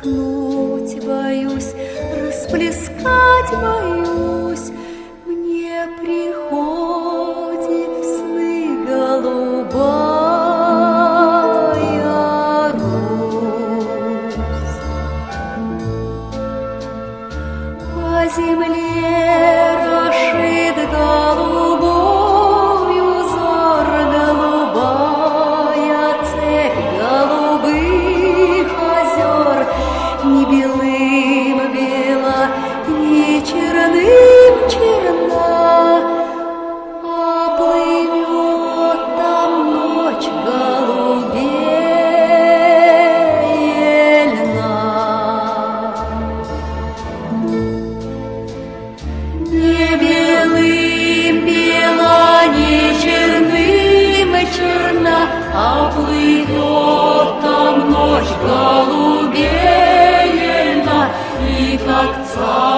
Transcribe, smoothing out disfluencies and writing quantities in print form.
вздохнуть боюсь, расплескать боюсь. Мне приходит в сны голубая Русь. По земле рашит голубой узор, голубая цепь голубых озер. Ни белым бела, ни черным черна, а плывет там ночь голубее льна. Не белым бела, ни черным черна, а плывет там ночь голубее льна. И как царь